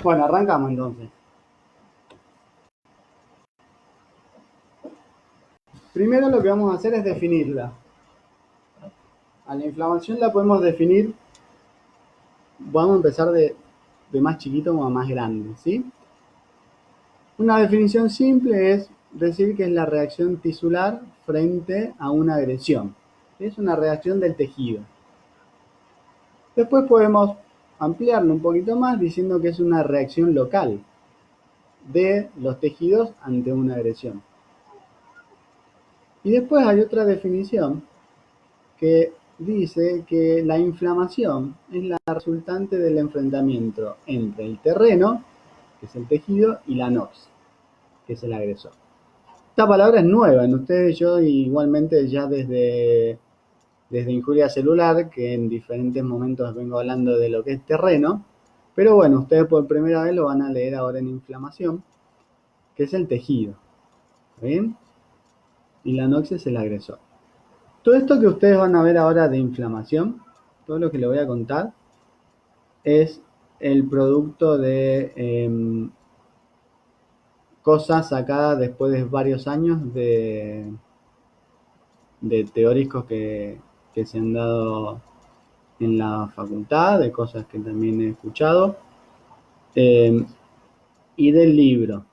Bueno, arrancamos entonces. Primero lo que vamos a hacer es definirla. A la inflamación la podemos definir, vamos a empezar de más chiquito a más grande, ¿sí? Una definición simple es decir que es la reacción tisular frente a una agresión. Es una reacción del tejido. Después podemos ampliarlo un poquito más diciendo que es una reacción local de los tejidos ante una agresión. Y después hay otra definición que dice que la inflamación es la resultante del enfrentamiento entre el terreno, que es el tejido, y la nox, que es el agresor. Esta palabra es nueva en ustedes, yo igualmente ya desde injuria celular, que en diferentes momentos vengo hablando de lo que es terreno, pero bueno, ustedes por primera vez lo van a leer ahora en inflamación, que es el tejido, ¿bien? Y la nox es el agresor. Todo esto que ustedes van a ver ahora de inflamación, todo lo que les voy a contar, es el producto de cosas sacadas después de varios años de teóricos que se han dado en la facultad, de cosas que también he escuchado, eh, y del libro,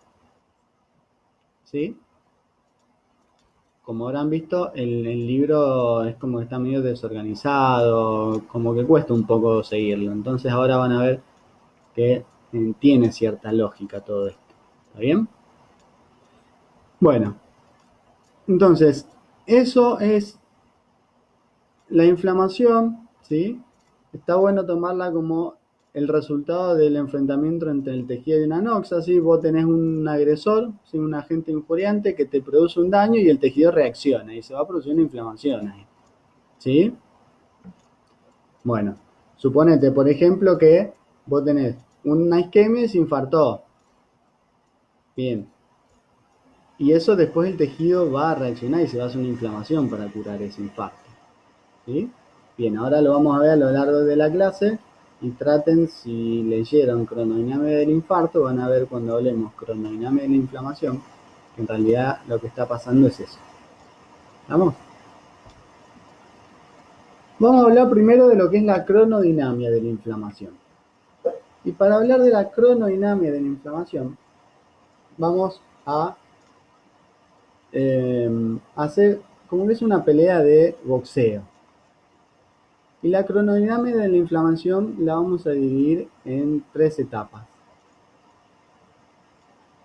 ¿sí? Como habrán visto, el libro es como que está medio desorganizado, como que cuesta un poco seguirlo. Entonces ahora van a ver que tiene cierta lógica todo esto. ¿Está bien? Bueno, entonces, eso es la inflamación, ¿sí? Está bueno tomarla como el resultado del enfrentamiento entre el tejido y una noxa, ¿sí? Vos tenés un agresor, ¿sí? Un agente injuriante que te produce un daño y el tejido reacciona y se va a producir una inflamación ahí, ¿sí? Bueno, suponete, por ejemplo, que vos tenés una isquemia y se infartó. Bien. Y eso después el tejido va a reaccionar y se va a hacer una inflamación para curar ese infarto. ¿Sí? Bien, ahora lo vamos a ver a lo largo de la clase y traten, si leyeron cronodinámica del infarto, van a ver cuando hablemos cronodinámica de la inflamación, que en realidad lo que está pasando es eso. ¿Vamos? Vamos a hablar primero de lo que es la cronodinámica de la inflamación. Y para hablar de la cronodinámica de la inflamación, vamos a hacer como que es una pelea de boxeo. Y la cronodinámica de la inflamación la vamos a dividir en 3 etapas.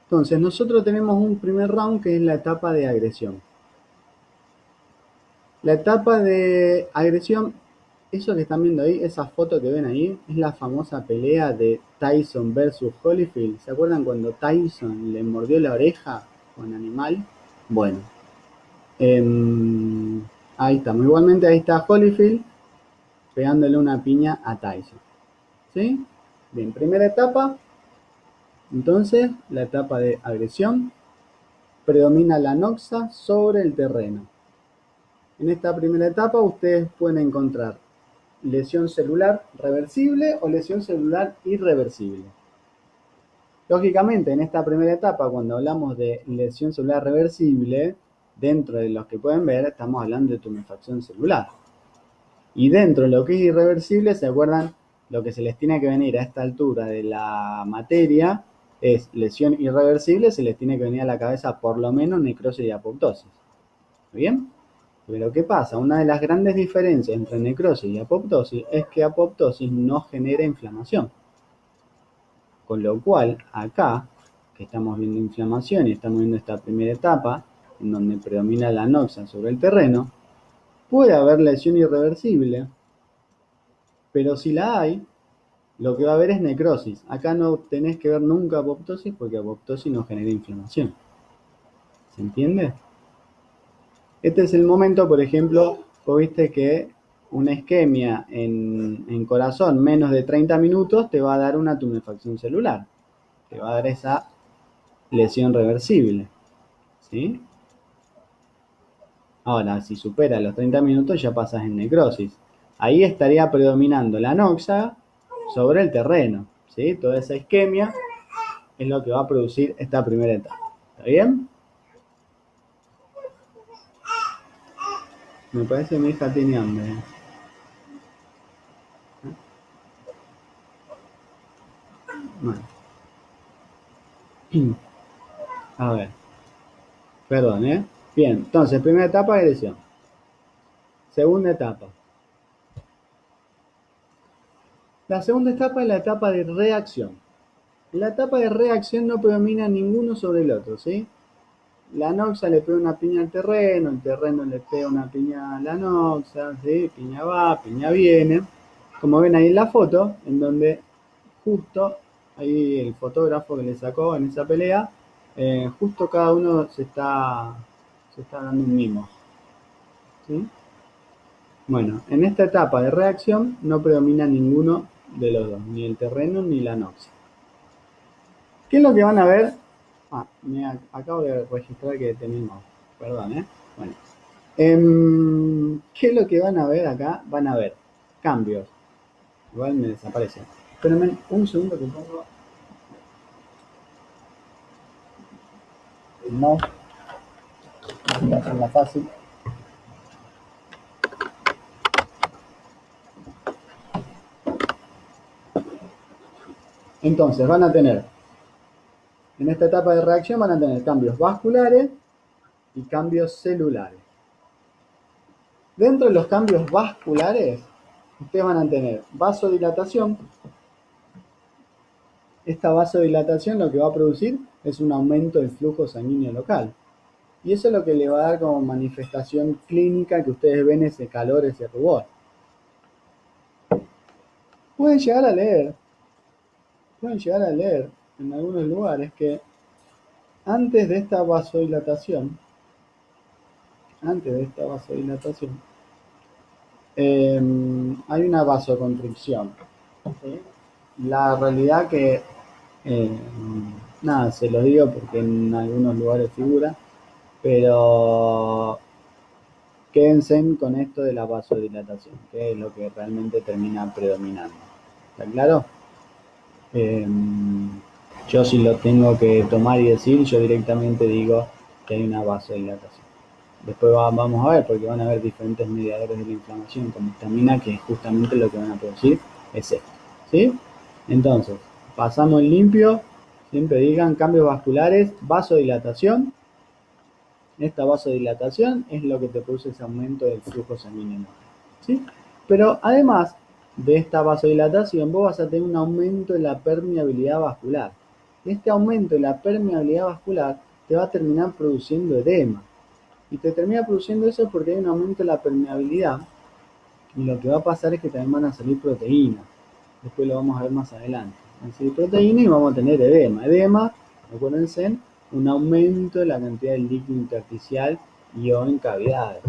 Entonces, nosotros tenemos un primer round que es la etapa de agresión. La etapa de agresión, eso que están viendo ahí, esa foto que ven ahí, es la famosa pelea de Tyson versus Holyfield. ¿Se acuerdan cuando Tyson le mordió la oreja a un animal? Bueno, ahí estamos. Igualmente ahí está Holyfield pegándole una piña a Tyson. ¿Sí? Bien, primera etapa. Entonces, la etapa de agresión, predomina la noxa sobre el terreno. En esta primera etapa ustedes pueden encontrar lesión celular reversible o lesión celular irreversible. Lógicamente, en esta primera etapa, cuando hablamos de lesión celular reversible, dentro de los que pueden ver, estamos hablando de tumefacción celular. Y dentro de lo que es irreversible, ¿se acuerdan? Lo que se les tiene que venir a esta altura de la materia es lesión irreversible, se les tiene que venir a la cabeza por lo menos necrosis y apoptosis. ¿Bien? Pero ¿qué pasa? Una de las grandes diferencias entre necrosis y apoptosis es que apoptosis no genera inflamación. Con lo cual, acá, que estamos viendo inflamación y estamos viendo esta primera etapa, en donde predomina la noxa sobre el terreno, puede haber lesión irreversible, pero si la hay, lo que va a haber es necrosis. Acá no tenés que ver nunca apoptosis porque apoptosis no genera inflamación. ¿Se entiende? Este es el momento, por ejemplo, vos viste que una isquemia en corazón menos de 30 minutos te va a dar una tumefacción celular. Te va a dar esa lesión reversible. ¿Sí? Ahora, si supera los 30 minutos ya pasas en necrosis. Ahí estaría predominando la noxa sobre el terreno. ¿sí? Toda esa isquemia es lo que va a producir esta primera etapa. ¿Está bien? Me parece que mi hija tiene hambre. Bueno. A ver. Perdón, ¿eh? Bien, entonces, primera etapa, agresión. Segunda etapa. La segunda etapa es la etapa de reacción. La etapa de reacción no predomina ninguno sobre el otro, ¿sí? La noxa le pega una piña al terreno, el terreno le pega una piña a la noxa, ¿sí? Piña va, piña viene. Como ven ahí en la foto, en donde justo ahí el fotógrafo que le sacó en esa pelea, justo cada uno se está dando un mimo, ¿sí? Bueno, en esta etapa de reacción no predomina ninguno de los dos, ni el terreno ni la noxa. ¿Qué es lo que van a ver? Acabo de registrar que tenemos, perdón, ¿eh? Bueno, ¿qué es lo que van a ver acá? Van a ver cambios. Igual me desaparece. Espérenme un segundo que pongo el mouse, para hacerla fácil. Entonces, van a tener, en esta etapa de reacción van a tener cambios vasculares y cambios celulares. Dentro de los cambios vasculares, ustedes van a tener vasodilatación. Esta vasodilatación lo que va a producir es un aumento del flujo sanguíneo local. Y eso es lo que le va a dar como manifestación clínica que ustedes ven ese calor, ese rubor. Pueden llegar a leer en algunos lugares que antes de esta vasodilatación, hay una vasoconstricción, ¿sí? La realidad que, nada, se lo digo porque en algunos lugares figura, pero quédense con esto de la vasodilatación, que es lo que realmente termina predominando. ¿Está claro? Yo si lo tengo que tomar y decir, yo directamente digo que hay una vasodilatación. Después vamos a ver, porque van a haber diferentes mediadores de la inflamación, como histamina, que justamente lo que van a producir es esto, ¿sí? Entonces, pasamos en limpio, siempre digan cambios vasculares, vasodilatación. Esta vasodilatación es lo que te produce ese aumento del flujo sanguíneo, ¿sí? Pero además de esta vasodilatación, vos vas a tener un aumento de la permeabilidad vascular. Este aumento de la permeabilidad vascular te va a terminar produciendo edema. Y te termina produciendo eso porque hay un aumento de la permeabilidad. Y lo que va a pasar es que también van a salir proteínas. Después lo vamos a ver más adelante. Van a salir proteínas y vamos a tener edema. Edema, acuérdense, un aumento de la cantidad de líquido intersticial y o en cavidades.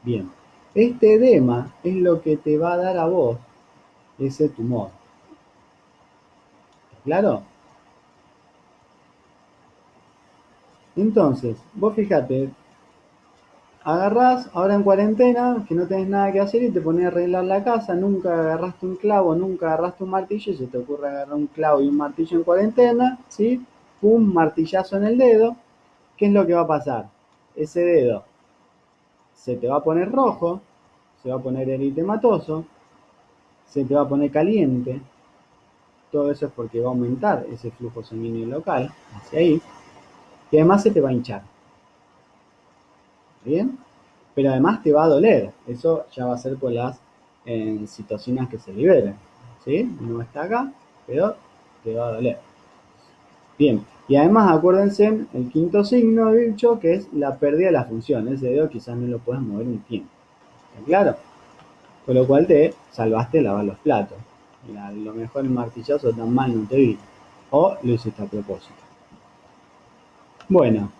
Bien, este edema es lo que te va a dar a vos ese tumor. ¿Claro? Entonces, vos fíjate, agarrás ahora en cuarentena, que no tenés nada que hacer y te pones a arreglar la casa, nunca agarraste un clavo, nunca agarraste un martillo y se te ocurre agarrar un clavo y un martillo en cuarentena, ¿sí? Pum, martillazo en el dedo. ¿Qué es lo que va a pasar? Ese dedo se te va a poner rojo, se va a poner eritematoso, se te va a poner caliente. Todo eso es porque va a aumentar ese flujo sanguíneo local hacia ahí y además se te va a hinchar. ¿Bien? Pero además te va a doler. Eso ya va a ser por las citocinas que se liberen, ¿sí? No está acá, pero te va a doler. Bien, y además acuérdense el quinto signo de bicho, que es la pérdida de la función. Ese dedo quizás no lo puedas mover un tiempo. ¿Está claro? Con lo cual te salvaste de lavar los platos. A lo mejor el martillazo tan mal no te vi. O lo hiciste a propósito. Bueno,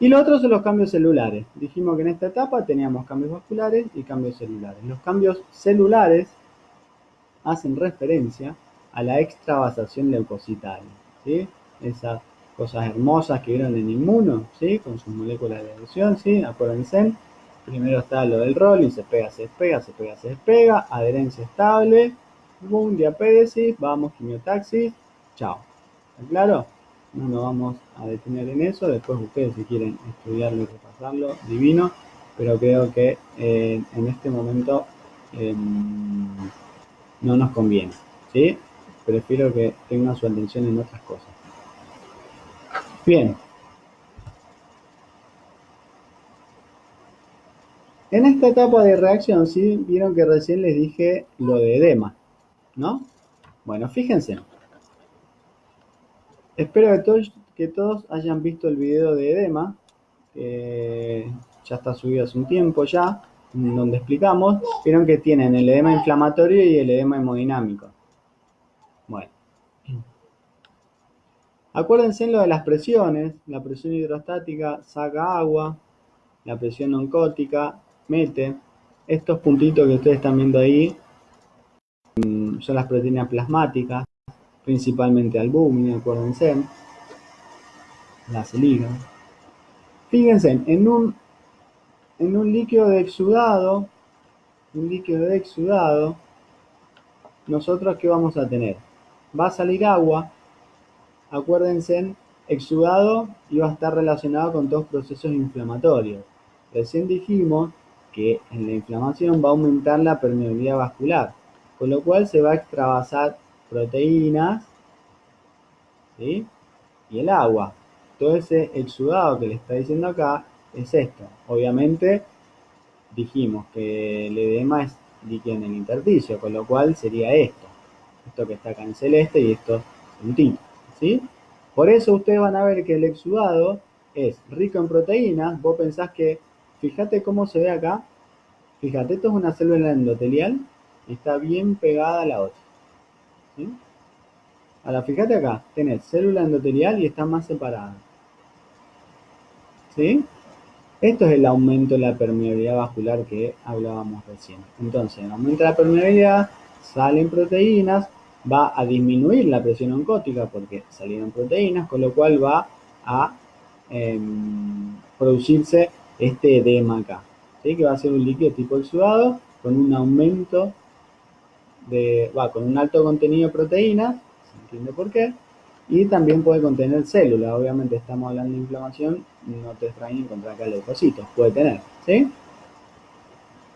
y lo otro son los cambios celulares. Dijimos que en esta etapa teníamos cambios vasculares y cambios celulares. Los cambios celulares hacen referencia a la extravasación leucocitaria, ¿sí? Esas cosas hermosas que vieron en Inmuno, ¿sí? Con sus moléculas de adhesión, ¿sí? Acuérdense, primero está lo del rol y se pega, se despega, se pega, se despega, adherencia estable, boom, diapédesis, vamos, quimiotaxis, chao. ¿Está claro? No nos vamos a detener en eso, después ustedes si quieren estudiarlo y repasarlo, divino, pero creo que en este momento no nos conviene, ¿sí? Prefiero que tengan su atención en otras cosas. Bien. En esta etapa de reacción, sí, vieron que recién les dije lo de edema, ¿no? Bueno, fíjense. Espero que todos hayan visto el video de edema, que ya está subido hace un tiempo ya, donde explicamos. Vieron que tienen el edema inflamatorio y el edema hemodinámico. Bueno. Acuérdense en lo de las presiones. La presión hidrostática saca agua, la presión oncótica mete. Estos puntitos que ustedes están viendo ahí son las proteínas plasmáticas, principalmente albúmina, acuérdense, las ligas. Fíjense, en un líquido de exudado, nosotros ¿qué vamos a tener? Va a salir agua, acuérdense, exudado iba a estar relacionado con dos procesos inflamatorios. Recién dijimos que en la inflamación va a aumentar la permeabilidad vascular, con lo cual se va a extravasar proteínas, ¿sí? Y el agua. Todo ese exudado que le está diciendo acá es esto. Obviamente dijimos que el edema es líquido en el intersticio, con lo cual sería esto. Esto que está acá en celeste y esto puntito, ¿sí? Por eso ustedes van a ver que el exudado es rico en proteínas. Vos pensás que, fíjate cómo se ve acá. Fíjate, esto es una célula endotelial y está bien pegada a la otra, ¿sí? Ahora, fíjate acá, tenés célula endotelial y está más separada, ¿sí? Esto es el aumento de la permeabilidad vascular que hablábamos recién. Entonces, aumenta la permeabilidad, salen proteínas, va a disminuir la presión oncótica porque salieron proteínas, con lo cual va a producirse este edema acá, ¿sí? Que va a ser un líquido tipo exudado con un aumento con un alto contenido de proteínas, se entiende por qué, y también puede contener células. Obviamente estamos hablando de inflamación, no te extrañe encontrar acá leucocitos, puede tener, ¿sí?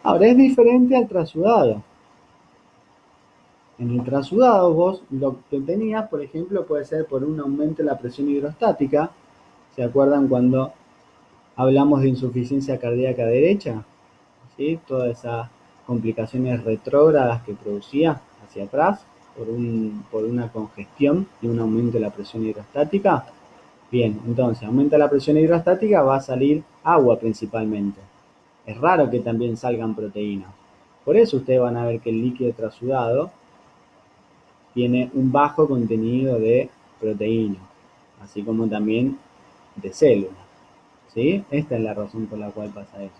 Ahora es diferente al trasudado. En el trasudado vos lo que tenías, por ejemplo, puede ser por un aumento de la presión hidrostática. ¿Se acuerdan cuando hablamos de insuficiencia cardíaca derecha? ¿Sí? Todas esas complicaciones retrógradas que producía hacia atrás por una congestión y un aumento de la presión hidrostática. Bien, entonces aumenta la presión hidrostática, va a salir agua principalmente. Es raro que también salgan proteínas. Por eso ustedes van a ver que el líquido trasudado tiene un bajo contenido de proteínas, así como también de células, ¿sí? Esta es la razón por la cual pasa eso.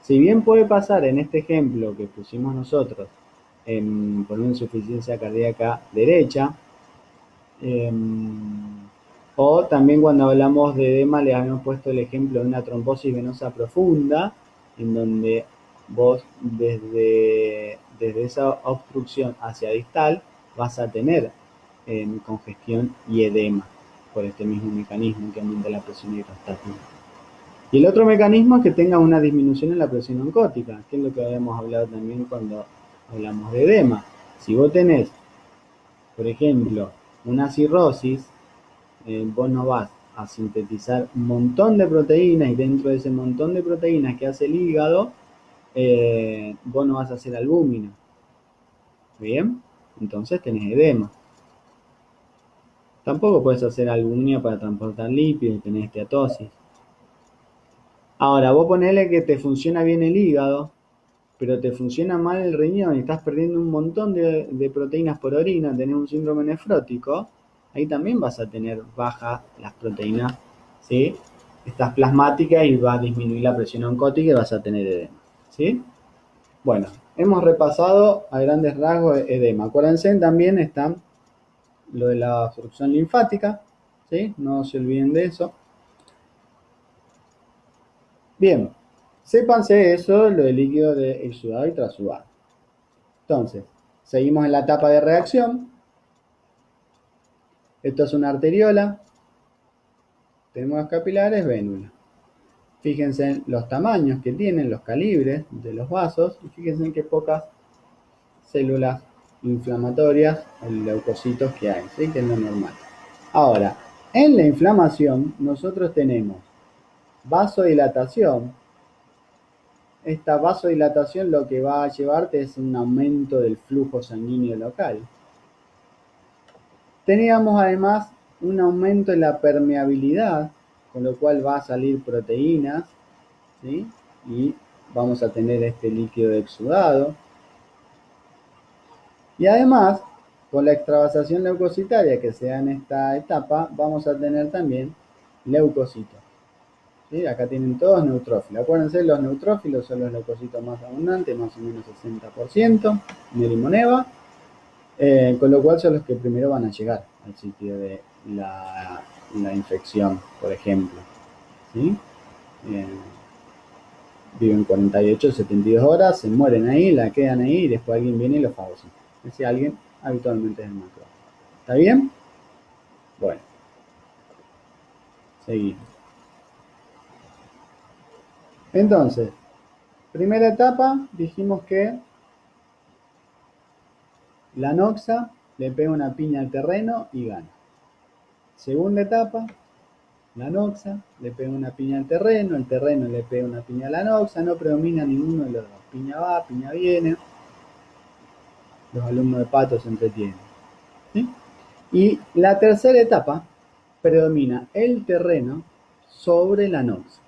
Si bien puede pasar en este ejemplo que pusimos nosotros por una insuficiencia cardíaca derecha, eh, o también cuando hablamos de edema le habíamos puesto el ejemplo de una trombosis venosa profunda, en donde vos desde esa obstrucción hacia distal vas a tener congestión y edema por este mismo mecanismo que aumenta la presión hidrostática. Y el otro mecanismo es que tenga una disminución en la presión oncótica, que es lo que habíamos hablado también cuando hablamos de edema. Si vos tenés, por ejemplo, una cirrosis, vos no vas a sintetizar un montón de proteínas y dentro de ese montón de proteínas que hace el hígado, vos no vas a hacer albúmina. ¿Bien? Entonces tenés edema. Tampoco puedes hacer albúmina para transportar lípidos y tenés esteatosis. Ahora, vos ponele que te funciona bien el hígado, pero te funciona mal el riñón y estás perdiendo un montón de proteínas por orina, tenés un síndrome nefrótico, ahí también vas a tener bajas las proteínas, ¿sí? Estas plasmáticas y va a disminuir la presión oncótica y vas a tener edema, ¿sí? Bueno, hemos repasado a grandes rasgos edema. Acuérdense, también está lo de la obstrucción linfática, ¿sí? No se olviden de eso. Bien, sépanse eso, lo del líquido de exudado y trasudado. Entonces, Seguimos en la etapa de reacción. Esto es una arteriola. Tenemos los capilares, vénula. Fíjense en los tamaños que tienen, los calibres de los vasos, y fíjense en qué pocas células inflamatorias o leucocitos que hay, ¿sí? Que es lo normal. Ahora, en la inflamación nosotros tenemos vasodilatación. Esta vasodilatación lo que va a llevarte es un aumento del flujo sanguíneo local. Teníamos además un aumento en la permeabilidad, con lo cual va a salir proteínas, ¿sí? Y vamos a tener este líquido exudado. Y además, con la extravasación leucocitaria que se da en esta etapa, vamos a tener también leucocitos. ¿Sí? Acá tienen todos neutrófilos. Acuérdense, los neutrófilos son los leucocitos más abundantes, más o menos 60%, Nerimoneva, con lo cual son los que primero van a llegar al sitio de la infección, por ejemplo. ¿Sí? Viven 48, 72 horas, se mueren ahí, la quedan ahí y después alguien viene y los fagocita. Ese alguien habitualmente es el macrófago. ¿Está bien? Bueno, seguimos. Entonces, primera etapa, dijimos que la noxa le pega una piña al terreno y gana. Segunda etapa, la noxa le pega una piña al terreno, el terreno le pega una piña a la noxa, no predomina ninguno de los dos. Piña va, piña viene. Los alumnos de Pato se entretienen. ¿Sí? Y la tercera etapa predomina el terreno sobre la noxa.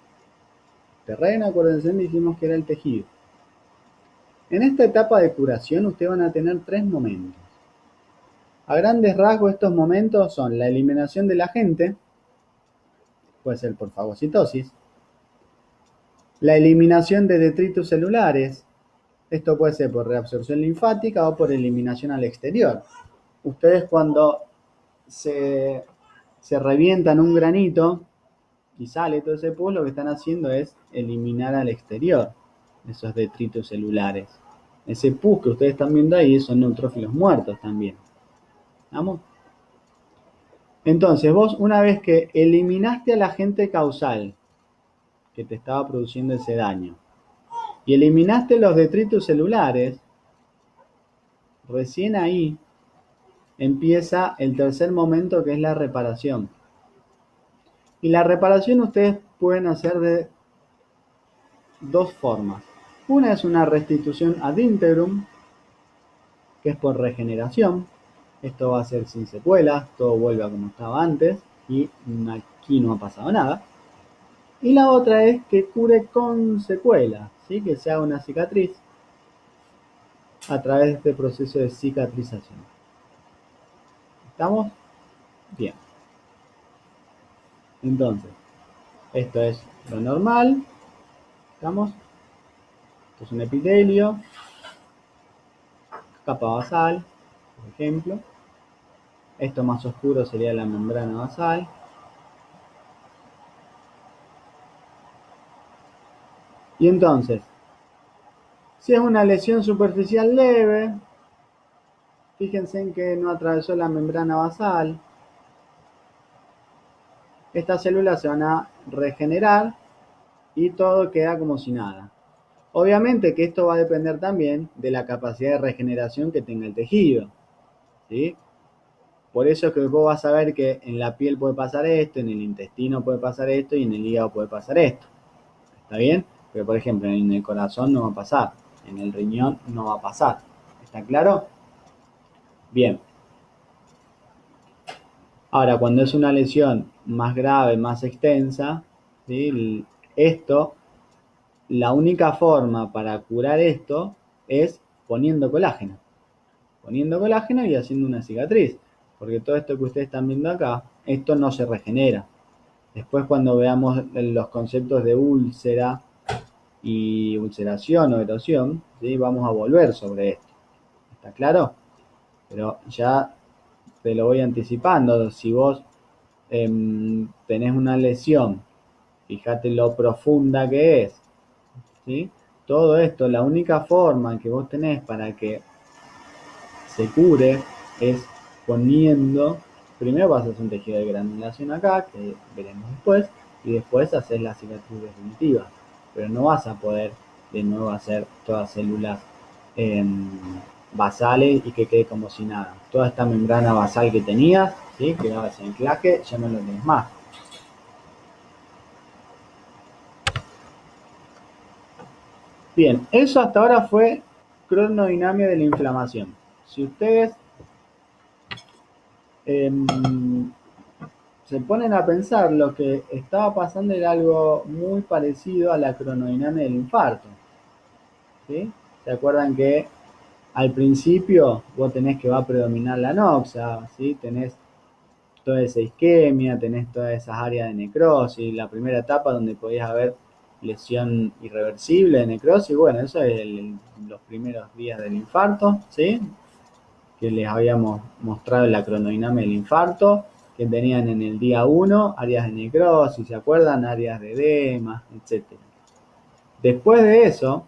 Terreno, acuérdense, dijimos que era el tejido. En esta etapa de curación ustedes van a tener 3 momentos. A grandes rasgos estos momentos son la eliminación del agente, puede ser por fagocitosis, la eliminación de detritos celulares, esto puede ser por reabsorción linfática o por eliminación al exterior. Ustedes cuando se revientan un granito y sale todo ese pus, lo que están haciendo es eliminar al exterior esos detritos celulares. Ese pus que ustedes están viendo ahí son neutrófilos muertos también. ¿Vamos? Entonces vos una vez que eliminaste al agente causal que te estaba produciendo ese daño y eliminaste los detritos celulares, recién ahí empieza el tercer momento, que es la reparación. Y la reparación ustedes pueden hacer de 2 formas. Una es una restitución ad integrum, que es por regeneración. Esto va a ser sin secuelas, todo vuelve a como estaba antes y aquí no ha pasado nada. Y la otra es que cure con secuelas, ¿sí? Que se haga una cicatriz a través de este proceso de cicatrización. ¿Estamos? Bien. Entonces, esto es lo normal. ¿Estamos? Esto es un epitelio, capa basal, por ejemplo. Esto más oscuro sería la membrana basal. Y entonces, si es una lesión superficial leve, fíjense en que no atravesó la membrana basal. Estas células se van a regenerar y todo queda como si nada. Obviamente que esto va a depender también de la capacidad de regeneración que tenga el tejido, ¿sí? Por eso es que vos vas a ver que en la piel puede pasar esto, en el intestino puede pasar esto y en el hígado puede pasar esto. ¿Está bien? Pero por ejemplo en el corazón no va a pasar, en el riñón no va a pasar. ¿Está claro? Bien. Ahora, cuando es una lesión más grave, más extensa, ¿sí? La única forma para curar esto es poniendo colágeno. Poniendo colágeno y haciendo una cicatriz. Porque todo esto que ustedes están viendo acá, esto no se regenera. Después cuando veamos los conceptos de úlcera y ulceración o erosión, ¿sí? Vamos a volver sobre esto. ¿Está claro? Pero ya te lo voy anticipando. Si vos tenés una lesión, fíjate lo profunda que es, ¿sí? Todo esto, la única forma que vos tenés para que se cure es poniendo, primero vas a hacer un tejido de granulación acá, que veremos después, y después hacer la cicatriz definitiva. Pero no vas a poder de nuevo hacer todas células basales y que quede como si nada. Toda esta membrana basal que tenías, ¿sí? Que daba ese anclaje, ya no lo tenés más. Bien, eso hasta ahora fue cronodinámica de la inflamación. Si ustedes se ponen a pensar, lo que estaba pasando era algo muy parecido a la cronodinámica del infarto. ¿Sí? ¿Se acuerdan que al principio vos tenés que va a predominar la anoxia? ¿Sí? Tenés toda esa isquemia, tenés todas esas áreas de necrosis, la primera etapa donde podías haber lesión irreversible de necrosis, bueno, eso es los primeros días del infarto, ¿sí? Que les habíamos mostrado en la cronodinámica del infarto, que tenían en el día 1 áreas de necrosis, ¿se acuerdan? Áreas de edema, etc. Después de eso,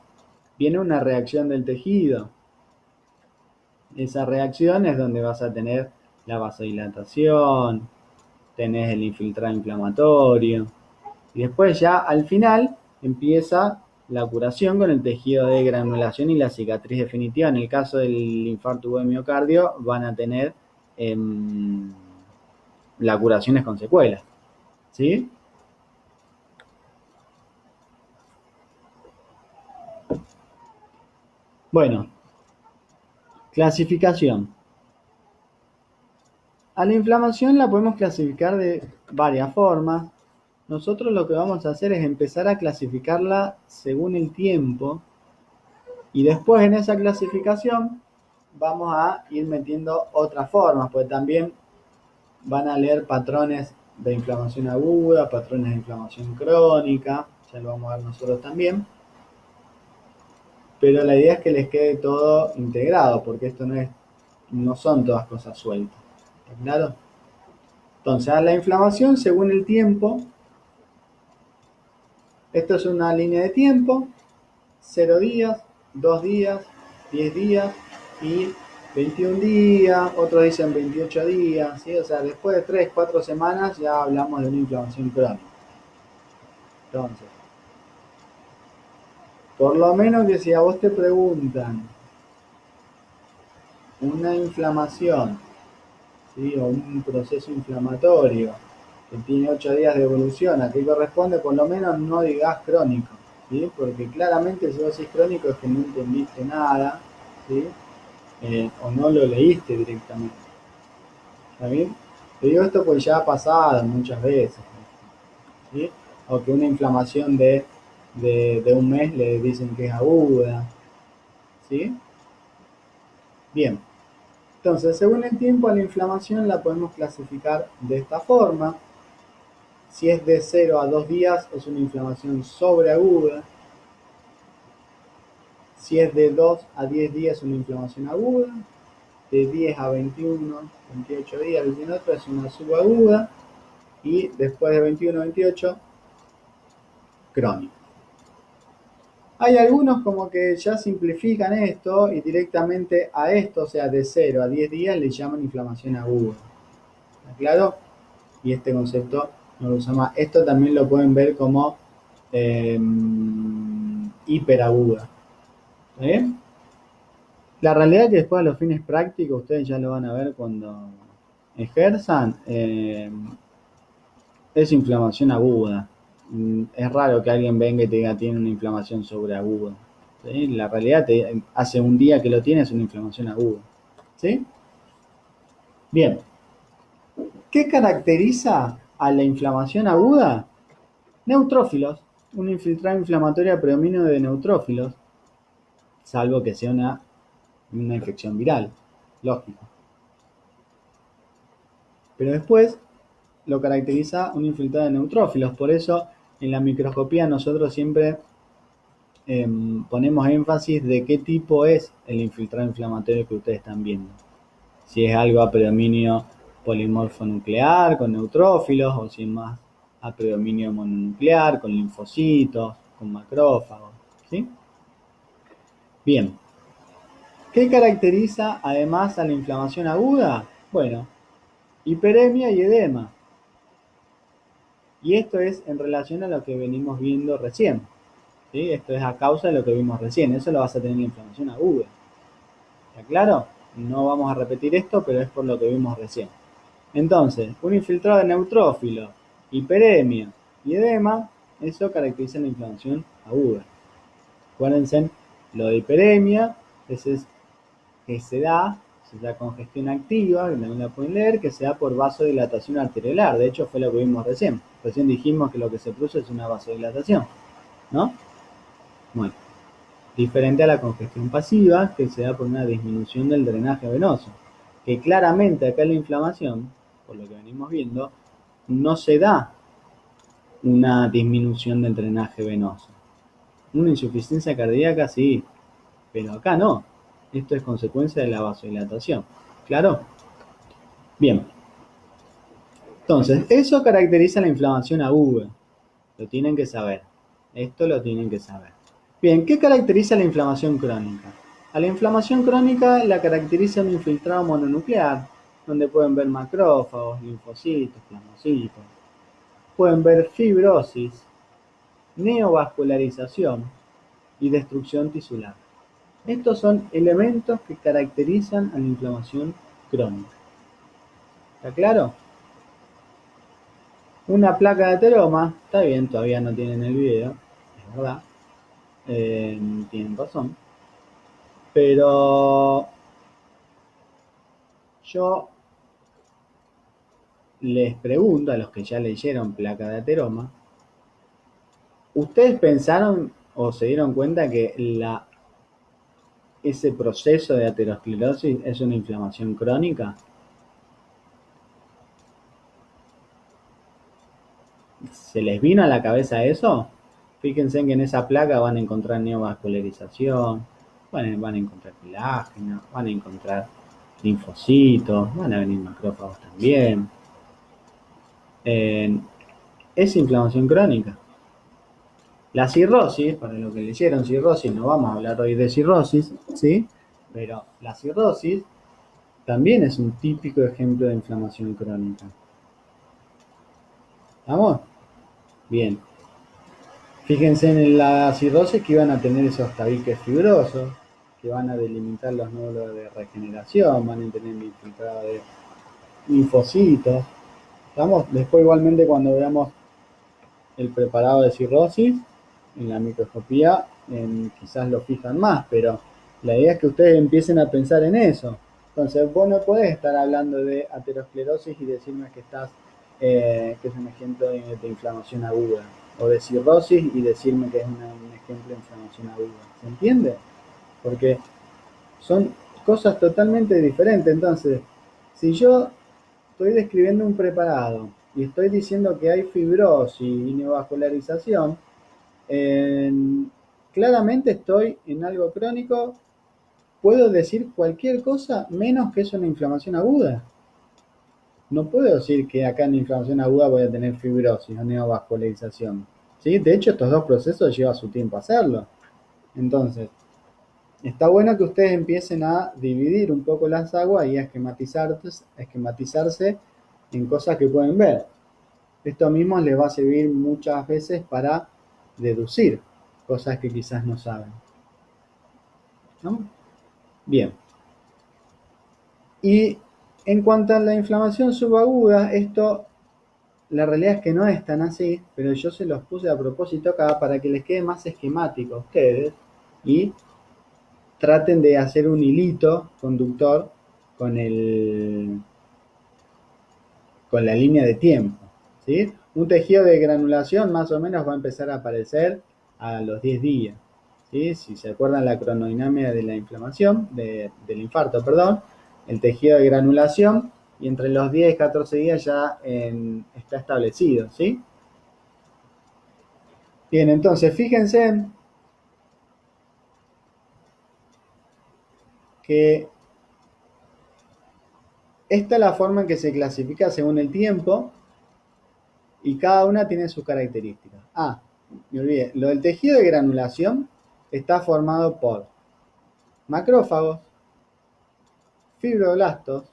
viene una reacción del tejido. Esa reacción es donde vas a tener la vasodilatación, tenés el infiltrado inflamatorio, y después ya al final empieza la curación con el tejido de granulación y la cicatriz definitiva. En el caso del infarto de miocardio van a tener la curación es con secuelas, ¿sí? Bueno, clasificación. A la inflamación la podemos clasificar de varias formas. Nosotros lo que vamos a hacer es empezar a clasificarla según el tiempo y después en esa clasificación vamos a ir metiendo otras formas, pues también van a leer patrones de inflamación aguda, patrones de inflamación crónica, ya lo vamos a ver nosotros también. Pero la idea es que les quede todo integrado, porque esto no son todas cosas sueltas. ¿Está claro? Entonces, a la inflamación según el tiempo, esto es una línea de tiempo, 0 días, 2 días, 10 días y 21 días, otros dicen 28 días, ¿sí? O sea, después de 3, 4 semanas ya hablamos de una inflamación crónica. Entonces, por lo menos que si a vos te preguntan una inflamación, ¿sí? O un proceso inflamatorio que tiene 8 días de evolución, ¿a qué corresponde? Por lo menos no digas crónico, ¿sí? Porque claramente si vos decís crónico es que no entendiste nada, ¿sí? O no lo leíste directamente. ¿Está bien? Te digo esto porque ya ha pasado muchas veces, ¿sí? O que una inflamación de un mes le dicen que es aguda, ¿sí? Bien, entonces según el tiempo a la inflamación la podemos clasificar de esta forma. Si es de 0 a 2 días es una inflamación sobreaguda. Si es de 2 a 10 días es una inflamación aguda. De 10 a 21, 28 días, 29 es una subaguda. Y después de 21 a 28, crónica. Hay algunos como que ya simplifican esto y directamente a esto, o sea, de 0 a 10 días, le llaman inflamación aguda. ¿Está claro? Y este concepto no lo usa más. Esto también lo pueden ver como hiperaguda. ¿Está bien? La realidad es que después a los fines prácticos, ustedes ya lo van a ver cuando ejerzan, es inflamación aguda. Es raro que alguien venga y te diga tiene una inflamación sobreaguda. ¿Sí? La realidad hace un día que lo tiene es una inflamación aguda. ¿Sí? Bien. ¿Qué caracteriza a la inflamación aguda? Neutrófilos. Una infiltrada inflamatoria predominio de neutrófilos, salvo que sea una infección viral. Lógico. Pero después lo caracteriza un infiltrado de neutrófilos. Por eso en la microscopía nosotros siempre ponemos énfasis de qué tipo es el infiltrado inflamatorio que ustedes están viendo. Si es algo a predominio polimorfonuclear con neutrófilos o si es más a predominio mononuclear con linfocitos, con macrófagos. ¿Sí? Bien. ¿Qué caracteriza además a la inflamación aguda? Bueno, hiperemia y edema. Y esto es en relación a lo que venimos viendo recién. ¿Sí? Esto es a causa de lo que vimos recién. Eso lo vas a tener en la inflamación aguda. ¿Está claro? No vamos a repetir esto, pero es por lo que vimos recién. Entonces, un infiltrado de neutrófilo, hiperemia y edema, eso caracteriza la inflamación aguda. Acuérdense, lo de hiperemia, ese es que se da congestión activa, que también la pueden leer, que se da por vasodilatación arteriolar. De hecho, fue lo que vimos recién. Recién dijimos que lo que se produce es una vasodilatación, ¿no? Bueno, diferente a la congestión pasiva, que se da por una disminución del drenaje venoso. Que claramente acá en la inflamación, por lo que venimos viendo, no se da una disminución del drenaje venoso. Una insuficiencia cardíaca sí, pero acá no. Esto es consecuencia de la vasodilatación. ¿Claro? Bien. Entonces, eso caracteriza la inflamación aguda. Lo tienen que saber. Esto lo tienen que saber. Bien, ¿qué caracteriza la inflamación crónica? A la inflamación crónica la caracteriza un infiltrado mononuclear, donde pueden ver macrófagos, linfocitos, plasmocitos. Pueden ver fibrosis, neovascularización y destrucción tisular. Estos son elementos que caracterizan a la inflamación crónica. ¿Está claro? Una placa de ateroma, está bien, todavía no tienen el video, es verdad, tienen razón, pero yo les pregunto a los que ya leyeron placa de ateroma, ¿ustedes pensaron o se dieron cuenta que ese proceso de aterosclerosis es una inflamación crónica? ¿Se les vino a la cabeza eso? Fíjense que en esa placa van a encontrar neovascularización, van a encontrar colágeno, van a encontrar linfocitos, van a venir macrófagos también. Es inflamación crónica. La cirrosis, para los que leyeron cirrosis, no vamos a hablar hoy de cirrosis, ¿sí? Pero la cirrosis también es un típico ejemplo de inflamación crónica. ¿Estamos? Bien. Fíjense en la cirrosis que iban a tener esos tabiques fibrosos, que van a delimitar los nódulos de regeneración, van a tener infiltrado de linfocitos. ¿Estamos? Después igualmente cuando veamos el preparado de cirrosis, en la microscopía quizás lo fijan más, pero la idea es que ustedes empiecen a pensar en eso. Entonces vos no podés estar hablando de aterosclerosis y decirme que que es un ejemplo de inflamación aguda, o de cirrosis y decirme que es un ejemplo de inflamación aguda. ¿Se entiende? Porque son cosas totalmente diferentes. Entonces, si yo estoy describiendo un preparado y estoy diciendo que hay fibrosis y neovascularización, claramente estoy en algo crónico, puedo decir cualquier cosa menos que es una inflamación aguda. No puedo decir que acá en la inflamación aguda voy a tener fibrosis o neovascularización. ¿Sí? De hecho, estos dos procesos lleva su tiempo hacerlo. Entonces, está bueno que ustedes empiecen a dividir un poco las aguas y a esquematizarse en cosas que pueden ver. Esto mismo les va a servir muchas veces para deducir cosas que quizás no saben. ¿No? Bien. Y en cuanto a la inflamación subaguda, la realidad es que no es tan así, pero yo se los puse a propósito acá para que les quede más esquemático a ustedes y traten de hacer un hilito conductor con con la línea de tiempo, ¿sí? Un tejido de granulación más o menos va a empezar a aparecer a los 10 días, ¿sí? Si se acuerdan la cronodinámica de la inflamación, del infarto, perdón, el tejido de granulación, y entre los 10 y 14 días ya está establecido, ¿sí? Bien, entonces fíjense que esta es la forma en que se clasifica según el tiempo y cada una tiene sus características. Ah, me olvidé, lo del tejido de granulación está formado por macrófagos, fibroblastos,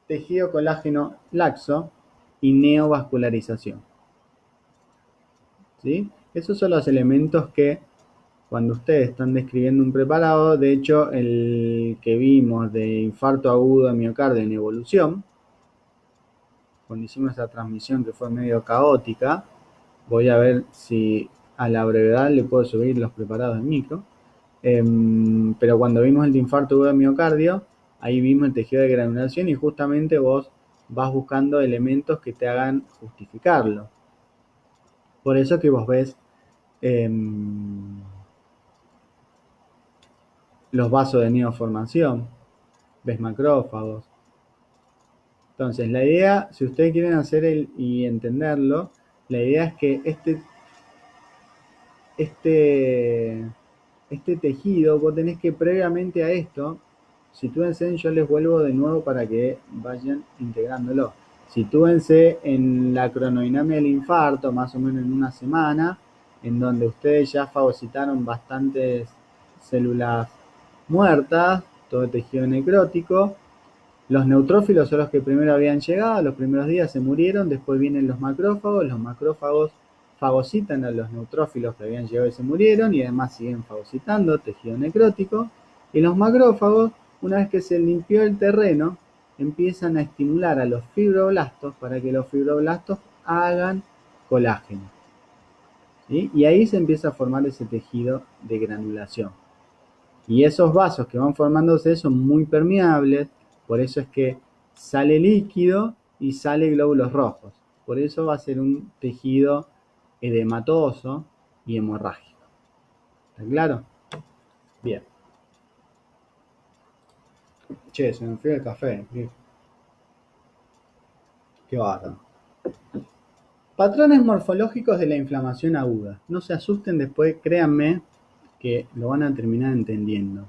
tejido colágeno laxo y neovascularización. ¿Sí? Esos son los elementos que cuando ustedes están describiendo un preparado, de hecho el que vimos de infarto agudo de miocardio en evolución, cuando hicimos esa transmisión que fue medio caótica, voy a ver si a la brevedad le puedo subir los preparados en micro, pero cuando vimos el de infarto agudo de miocardio, ahí vimos el tejido de granulación y justamente vos vas buscando elementos que te hagan justificarlo. Por eso que vos ves los vasos de neoformación, ves macrófagos. Entonces, la idea, si ustedes quieren hacer y entenderlo, la idea es que este tejido, vos tenés que previamente a esto, sitúense, yo les vuelvo de nuevo para que vayan integrándolo. Sitúense en la cronodinámica del infarto, más o menos en una semana, en donde ustedes ya fagocitaron bastantes células muertas, todo el tejido necrótico. Los neutrófilos son los que primero habían llegado, los primeros días se murieron, después vienen los macrófagos fagocitan a los neutrófilos que habían llegado y se murieron y además siguen fagocitando tejido necrótico. Y los macrófagos, una vez que se limpió el terreno, empiezan a estimular a los fibroblastos para que los fibroblastos hagan colágeno. ¿Sí? Y ahí se empieza a formar ese tejido de granulación. Y esos vasos que van formándose son muy permeables, por eso es que sale líquido y sale glóbulos rojos. Por eso va a ser un tejido edematoso y hemorrágico. ¿Está claro? Bien. Che, se me enfrió el café. Qué bárbaro. Patrones morfológicos de la inflamación aguda. No se asusten después, créanme que lo van a terminar entendiendo.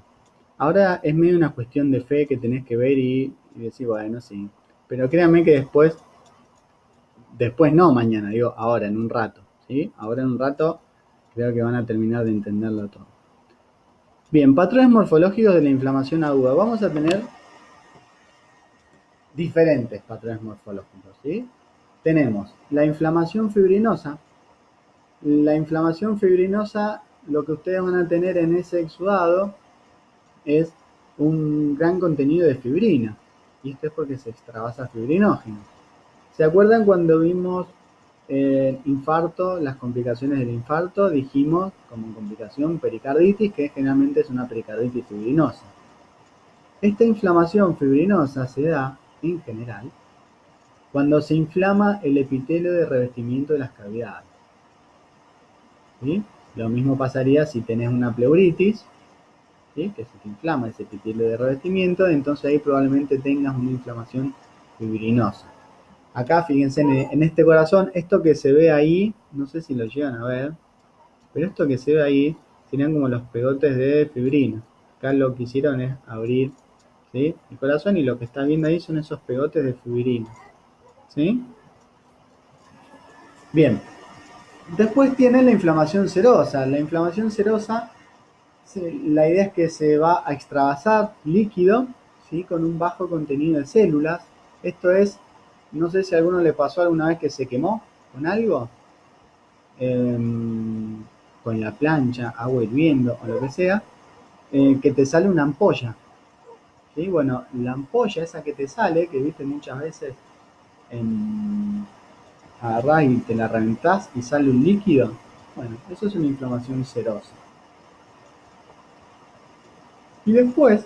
Ahora es medio una cuestión de fe que tenés que ver y decir, bueno, sí. Pero créanme que después no mañana, digo ahora, en un rato. ¿Sí? Ahora en un rato creo que van a terminar de entenderlo todo. Bien, patrones morfológicos de la inflamación aguda. Vamos a tener diferentes patrones morfológicos. ¿Sí? Tenemos la inflamación fibrinosa. La inflamación fibrinosa, lo que ustedes van a tener en ese exudado es un gran contenido de fibrina. Y esto es porque se extravasa fibrinógeno. ¿Se acuerdan cuando vimos infarto, las complicaciones del infarto? Dijimos como complicación pericarditis, que generalmente es una pericarditis fibrinosa. Esta inflamación fibrinosa se da, en general, cuando se inflama el epitelio de revestimiento de las cavidades. ¿Sí? Lo mismo pasaría si tenés una pleuritis, ¿sí? Que se te inflama ese epitelio de revestimiento, entonces ahí probablemente tengas una inflamación fibrinosa. Acá fíjense en este corazón, esto que se ve ahí, no sé si lo llegan a ver, pero esto que se ve ahí serían como los pegotes de fibrina. Acá lo que hicieron es abrir, ¿sí? El corazón, y lo que está viendo ahí son esos pegotes de fibrina. ¿Sí? Bien. Después tiene la inflamación serosa. La inflamación serosa, la idea es que se va a extravasar líquido, ¿sí? Con un bajo contenido de células. Esto es, no sé si a alguno le pasó alguna vez que se quemó con algo, con la plancha, agua hirviendo o lo que sea, que te sale una ampolla. ¿Sí? Bueno, la ampolla esa que te sale, que viste muchas veces, agarrás y te la reventás y sale un líquido, bueno, eso es una inflamación serosa. Y después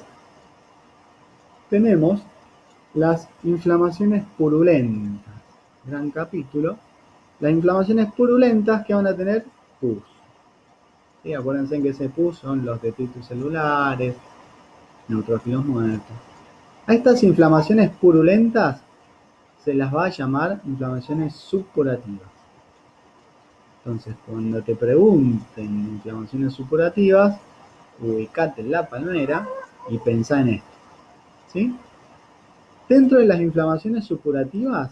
tenemos las inflamaciones purulentas. Gran capítulo. Las inflamaciones purulentas que van a tener pus. ¿Sí? Acuérdense que ese pus son los detritus celulares, neutrófilos muertos. A estas inflamaciones purulentas se las va a llamar inflamaciones supurativas. Entonces, cuando te pregunten inflamaciones supurativas, ubicate en la palmera y pensá en esto. ¿Sí? Dentro de las inflamaciones supurativas,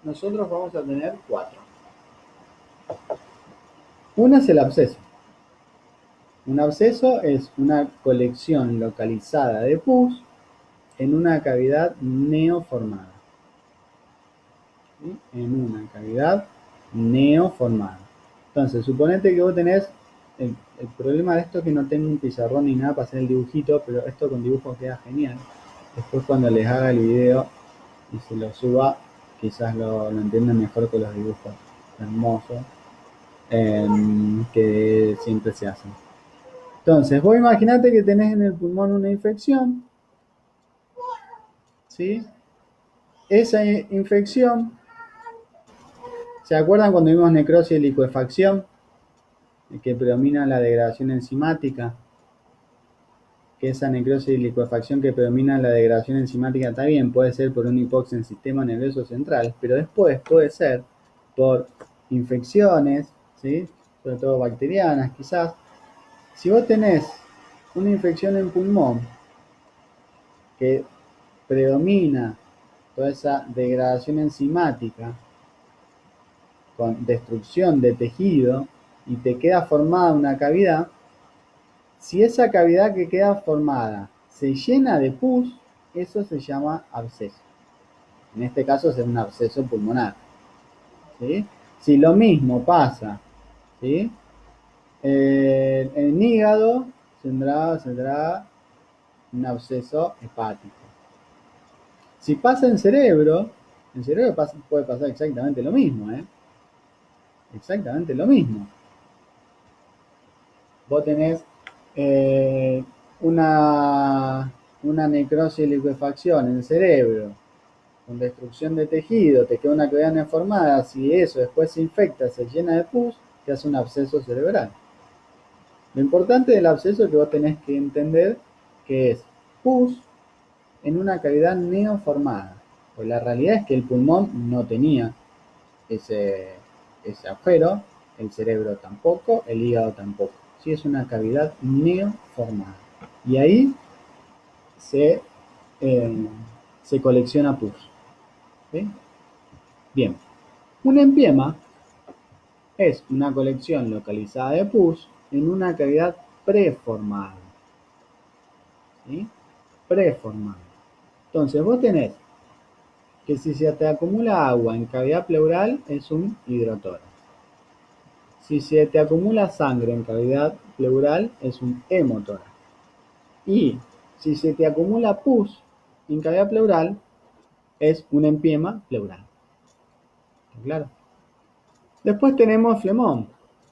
nosotros vamos a tener 4. Una es el absceso. Un absceso es una colección localizada de pus en una cavidad neoformada. ¿Sí? En una cavidad neoformada. Entonces, suponete que vos tenés, el problema de esto es que no tengo un pizarrón ni nada para hacer el dibujito, pero esto con dibujo queda genial. Después cuando les haga el video y se lo suba, quizás lo entiendan mejor que los dibujos hermosos que siempre se hacen. Entonces, vos imaginate que tenés en el pulmón una infección, ¿sí? Esa infección, ¿se acuerdan cuando vimos necrosis y licuefacción? Que predomina la degradación enzimática, que esa necrosis y licuefacción que predomina la degradación enzimática también puede ser por una hipoxia en el sistema nervioso central, pero después puede ser por infecciones, ¿sí? Sobre todo bacterianas quizás. Si vos tenés una infección en pulmón que predomina toda esa degradación enzimática con destrucción de tejido y te queda formada una cavidad, si esa cavidad que queda formada se llena de pus, eso se llama absceso. En este caso es un absceso pulmonar. ¿Sí? Si lo mismo pasa, ¿sí? En hígado tendrá un absceso hepático. Si pasa en cerebro puede pasar exactamente lo mismo, ¿eh? Exactamente lo mismo. Vos tenés eh, una necrosis y liquefacción en el cerebro, con destrucción de tejido, te queda una cavidad deformada, si eso después se infecta, se llena de pus, te hace un absceso cerebral. Lo importante del absceso es que vos tenés que entender que es pus en una cavidad neoformada. Pues la realidad es que el pulmón no tenía ese, ese agujero, el cerebro tampoco, el hígado tampoco. Sí, es una cavidad neoformada. Y ahí se, eh, se colecciona pus. ¿Sí? Bien, un empiema es una colección localizada de pus en una cavidad preformada. ¿Sí? Preformada. Entonces vos tenés que si se te acumula agua en cavidad pleural es un hidrotórax. Si se te acumula sangre en cavidad pleural es un hemotórax. Y si se te acumula pus en cavidad pleural es un empiema pleural. ¿Está claro? Después tenemos flemón.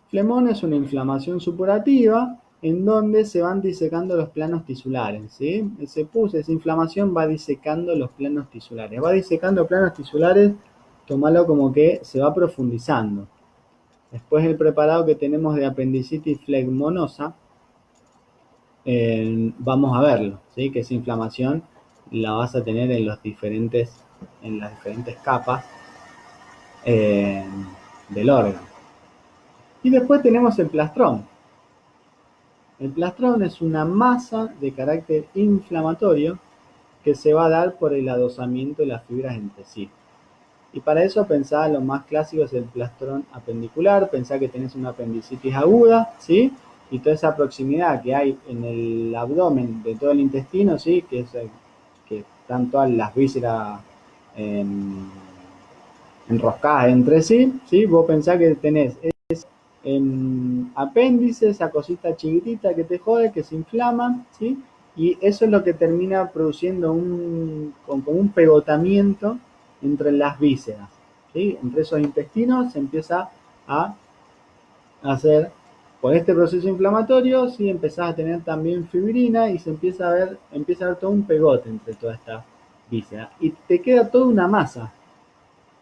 Flemón es una inflamación supurativa en donde se van disecando los planos tisulares, ¿sí? Ese pus, esa inflamación va disecando los planos tisulares. Va disecando planos tisulares, tómalo como que se va profundizando. Después el preparado que tenemos de apendicitis flegmonosa, vamos a verlo, ¿sí? Que esa inflamación la vas a tener en las diferentes capas del órgano. Y después tenemos el plastrón. El plastrón es una masa de carácter inflamatorio que se va a dar por el adosamiento de las fibras entre sí. Y para eso pensá, lo más clásico es el plastrón apendicular, pensá que tenés una apendicitis aguda, ¿sí? Y toda esa proximidad que hay en el abdomen de todo el intestino, ¿sí? Que están todas las vísceras enroscadas entre sí, ¿sí? Vos pensás que tenés apéndice, esa cosita chiquitita que te jode, que se inflama, ¿sí? Y eso es lo que termina produciendo como un pegotamiento entre las vísceras, ¿sí? Entre esos intestinos se empieza a hacer, por este proceso inflamatorio, ¿sí? Empezás a tener también fibrina y empieza a ver todo un pegote entre toda esta víscera. Y te queda toda una masa.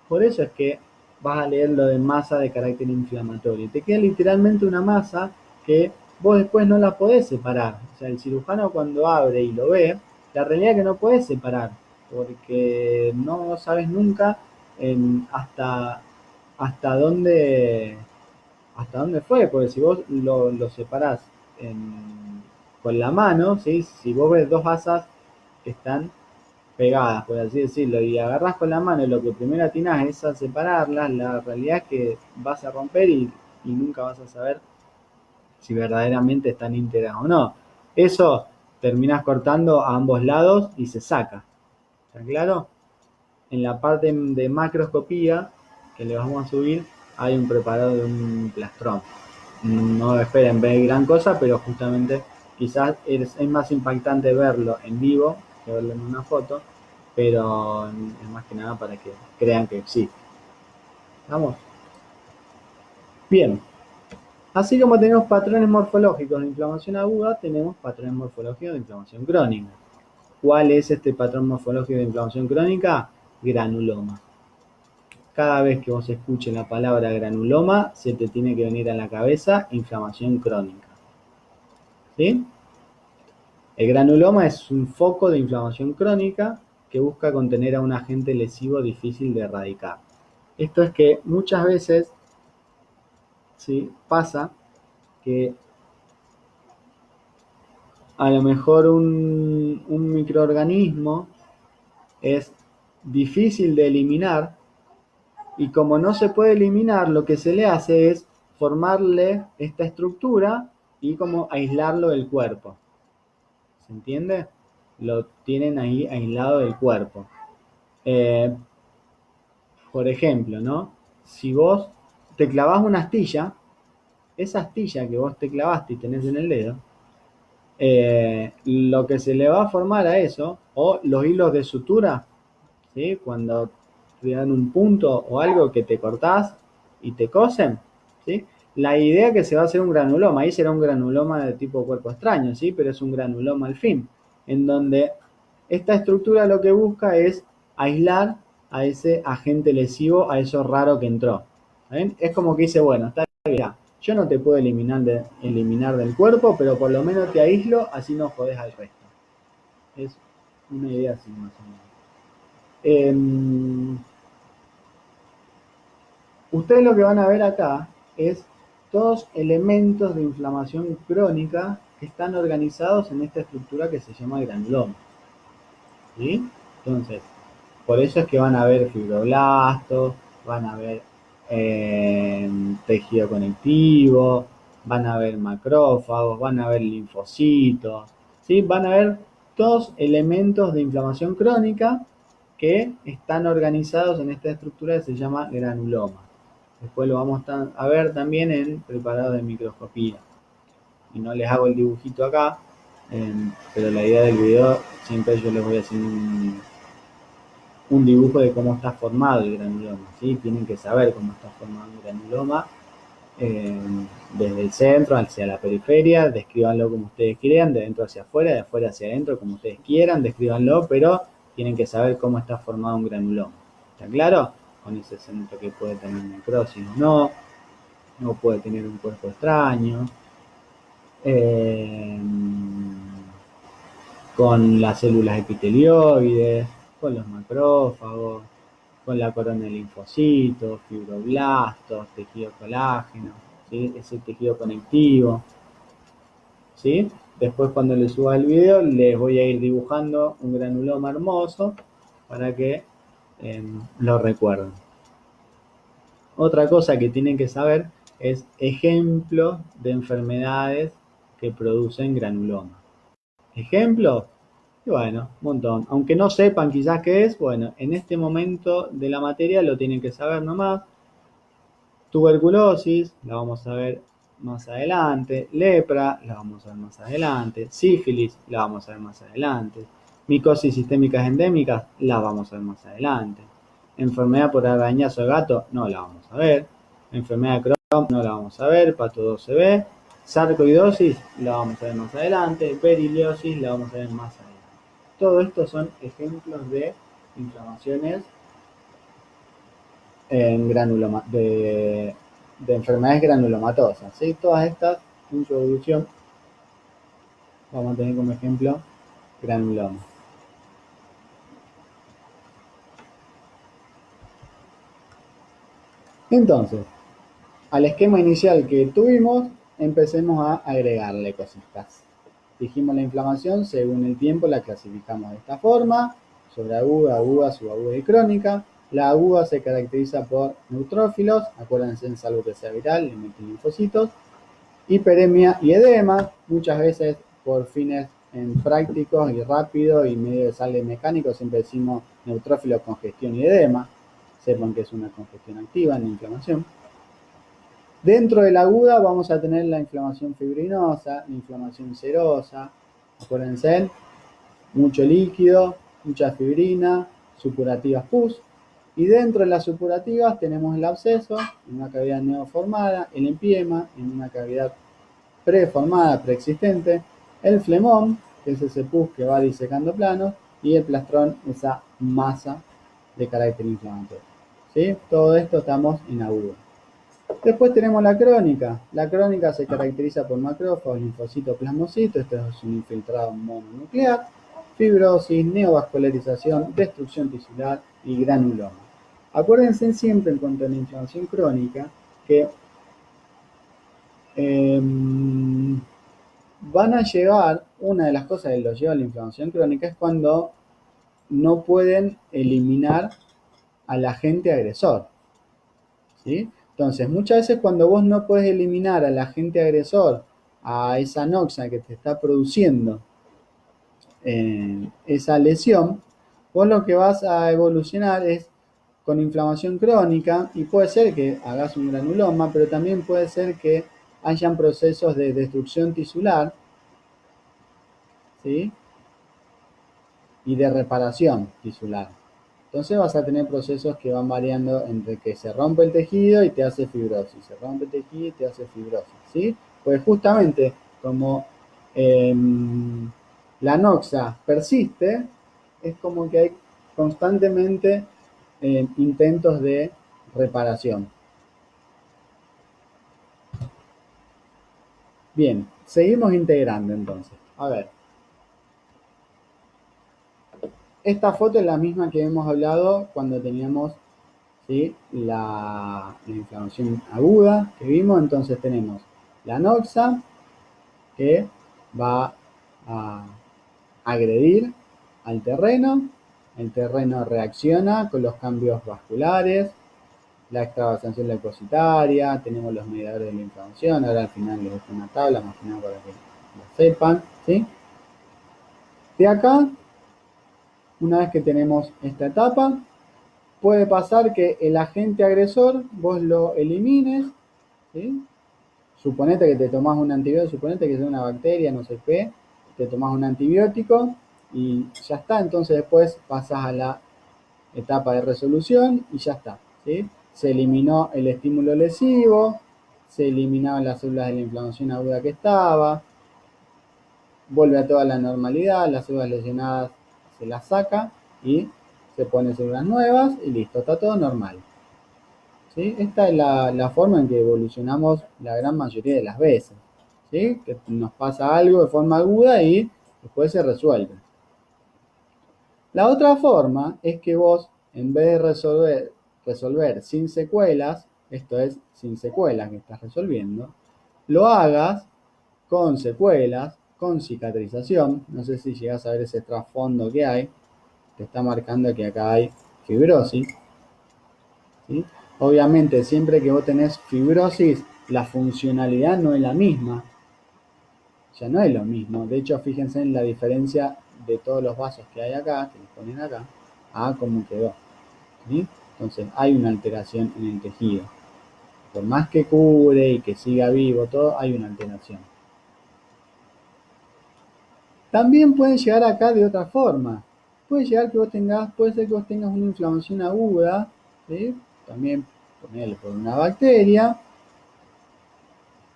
Por eso es que vas a leer lo de masa de carácter inflamatorio. Te queda literalmente una masa que vos después no la podés separar. O sea, el cirujano cuando abre y lo ve, la realidad es que no podés separar, porque no sabes nunca hasta dónde fue, porque si vos lo separás con la mano, ¿sí? Si vos ves dos asas que están pegadas, por así decirlo, y agarrás con la mano y lo que primero atinás es a separarlas, la realidad es que vas a romper y nunca vas a saber si verdaderamente están íntegras o no. Eso terminas cortando a ambos lados y se saca. ¿Está claro? En la parte de macroscopía que le vamos a subir hay un preparado de un plastrón. No esperen ver gran cosa, pero justamente quizás es más impactante verlo en vivo que verlo en una foto, pero es más que nada para que crean que existe. ¿Vamos? Bien. Así como tenemos patrones morfológicos de inflamación aguda, tenemos patrones morfológicos de inflamación crónica. ¿Cuál es este patrón morfológico de inflamación crónica? Granuloma. Cada vez que vos escuches la palabra granuloma, se te tiene que venir a la cabeza inflamación crónica. ¿Sí? El granuloma es un foco de inflamación crónica que busca contener a un agente lesivo difícil de erradicar. Esto es que muchas veces, ¿sí?, pasa que a lo mejor un microorganismo es difícil de eliminar y como no se puede eliminar, lo que se le hace es formarle esta estructura y como aislarlo del cuerpo. ¿Se entiende? Lo tienen ahí aislado del cuerpo. Por ejemplo, ¿no? Si vos te clavás una astilla, esa astilla que vos te clavaste y tenés en el dedo, lo que se le va a formar a eso, o los hilos de sutura, ¿sí?, cuando te dan un punto o algo que te cortás y te cosen, ¿sí?, la idea es que se va a hacer un granuloma, ahí será un granuloma de tipo cuerpo extraño, ¿sí?, pero es un granuloma al fin, en donde esta estructura lo que busca es aislar a ese agente lesivo, a eso raro que entró. ¿Ven? Es como que dice, bueno, está bien, yo no te puedo eliminar del cuerpo, pero por lo menos te aíslo, así no jodés al resto. Es una idea así más o menos. Ustedes lo que van a ver acá es todos elementos de inflamación crónica que están organizados en esta estructura que se llama granuloma. ¿Sí? Entonces, por eso es que van a ver fibroblastos, van a ver tejido conectivo, van a ver macrófagos, van a ver linfocitos, ¿sí? Van a ver todos elementos de inflamación crónica que están organizados en esta estructura que se llama granuloma. Después lo vamos a ver también en preparado de microscopía. Y no les hago el dibujito acá, pero la idea del video siempre yo les voy a hacer un dibujo de cómo está formado el granuloma, ¿sí? Tienen que saber cómo está formado el granuloma, desde el centro hacia la periferia, descríbanlo como ustedes quieran, de dentro hacia afuera, de afuera hacia adentro, como ustedes quieran, descríbanlo, pero tienen que saber cómo está formado un granuloma. ¿Está claro? Con ese centro que puede tener necrosis o no puede tener un cuerpo extraño, con las células epitelioides, con los macrófagos, con la corona de linfocitos, fibroblastos, tejido colágeno, ¿sí?, ese tejido conectivo, ¿sí? Después cuando les suba el video les voy a ir dibujando un granuloma hermoso para que lo recuerden. Otra cosa que tienen que saber es ejemplos de enfermedades que producen granuloma. ¿Ejemplos? Y bueno, un montón. Aunque no sepan quizás qué es, bueno, en este momento de la materia lo tienen que saber nomás. Tuberculosis, la vamos a ver más adelante. Lepra, la vamos a ver más adelante. Sífilis, la vamos a ver más adelante. Micosis sistémicas endémicas, la vamos a ver más adelante. Enfermedad por arañazo de gato, no la vamos a ver. Enfermedad de Crohn, no la vamos a ver. Pato 12B. Sarcoidosis, la vamos a ver más adelante. Beriliosis, la vamos a ver más adelante. Todo esto son ejemplos de inflamaciones en de enfermedades granulomatosas, ¿sí? Todas estas, introducción, vamos a tener como ejemplo granuloma. Entonces, al esquema inicial que tuvimos, empecemos a agregarle cositas. Dijimos la inflamación, según el tiempo la clasificamos de esta forma: sobreaguda, aguda, subaguda y crónica. La aguda se caracteriza por neutrófilos, acuérdense, salvo que sea viral, le meten linfocitos. Hiperemia y edema, muchas veces por fines prácticos y rápido y medio de sale mecánico, siempre decimos neutrófilo, congestión y edema. Sepan que es una congestión activa en la inflamación. Dentro de la aguda vamos a tener la inflamación fibrinosa, la inflamación serosa. Acuérdense, mucho líquido, mucha fibrina, supurativas pus. Y dentro de las supurativas tenemos el absceso, en una cavidad neoformada, el empiema, en una cavidad preformada, preexistente, el flemón, que es ese pus que va disecando planos, y el plastrón, esa masa de carácter inflamatorio. ¿Sí? Todo esto estamos en agudo. Después tenemos la crónica. La crónica se caracteriza por macrófagos, linfocitos, plasmocitos. Esto es un infiltrado mononuclear. Fibrosis, neovascularización, destrucción tisular y granuloma. Acuérdense siempre en cuanto a la inflamación crónica que van a llevar, una de las cosas que los lleva a la inflamación crónica es cuando no pueden eliminar al agente agresor. ¿Sí? Entonces, muchas veces cuando vos no podés eliminar al agente agresor, a esa noxa que te está produciendo esa lesión, vos lo que vas a evolucionar es con inflamación crónica y puede ser que hagas un granuloma, pero también puede ser que hayan procesos de destrucción tisular, ¿sí? Y de reparación tisular. Entonces vas a tener procesos que van variando entre que se rompe el tejido y te hace fibrosis, se rompe el tejido y te hace fibrosis, ¿sí? Pues justamente como la noxa persiste, es como que hay constantemente intentos de reparación. Bien, seguimos integrando entonces. A ver, esta foto es la misma que hemos hablado cuando teníamos, ¿sí?, la inflamación aguda que vimos. Entonces tenemos la noxa que va a agredir al terreno, el terreno reacciona con los cambios vasculares, la extravasación leucocitaria, tenemos los mediadores de la inflamación. Ahora al final les dejo una tabla más que nada para que lo sepan, ¿sí? De acá, una vez que tenemos esta etapa, puede pasar que el agente agresor vos lo elimines, ¿sí? Suponete que te tomás un antibiótico, suponete que es una bacteria, no sé qué, te tomás un antibiótico y ya está. Entonces después pasás a la etapa de resolución y ya está, ¿sí? Se eliminó el estímulo lesivo, se eliminaban las células de la inflamación aguda que estaba, vuelve a toda la normalidad, las células lesionadas se las saca y se pone células nuevas y listo, está todo normal. ¿Sí? Esta es la forma en que evolucionamos la gran mayoría de las veces, ¿sí? Que nos pasa algo de forma aguda y después se resuelve. La otra forma es que vos, en vez de resolver sin secuelas, esto es sin secuelas que estás resolviendo, lo hagas con secuelas, con cicatrización. No sé si llegás a ver ese trasfondo que hay, te está marcando que acá hay fibrosis, ¿sí? Obviamente, siempre que vos tenés fibrosis, la funcionalidad no es la misma, ya no es lo mismo. De hecho, fíjense en la diferencia de todos los vasos que hay acá, que les ponen acá, a cómo quedó, ¿sí? Entonces, hay una alteración en el tejido. Por más que cubre y que siga vivo, todo, hay una alteración. También pueden llegar acá de otra forma. Puede ser que vos tengas una inflamación aguda, ¿sí? También ponerle por una bacteria,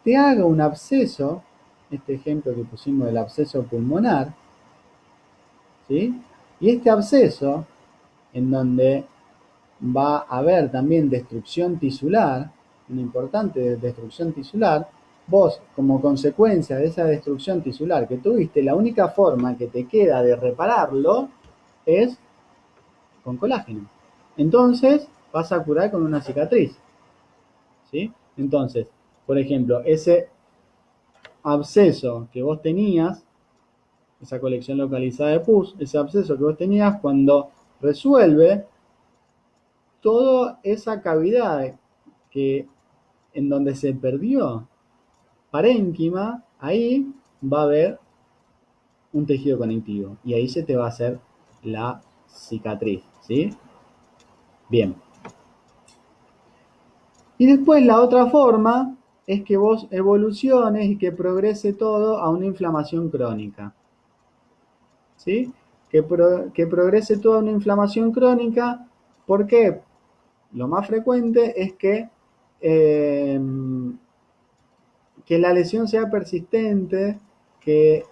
te haga un absceso, este ejemplo que pusimos del absceso pulmonar, ¿sí? Y este absceso, en donde va a haber también destrucción tisular, una importante destrucción tisular, vos, como consecuencia de esa destrucción tisular que tuviste, la única forma que te queda de repararlo es con colágeno. Entonces, vas a curar con una cicatriz, ¿sí? Entonces, por ejemplo, ese absceso que vos tenías, esa colección localizada de pus, ese absceso que vos tenías, cuando resuelve, toda esa cavidad que en donde se perdió parénquima, ahí va a haber un tejido conectivo y ahí se te va a hacer la cicatriz, ¿sí? Bien. Y después la otra forma es que vos evoluciones y que progrese todo a una inflamación crónica, ¿sí? Que progrese todo a una inflamación crónica, ¿por qué? Lo más frecuente es eh, que la lesión sea persistente, que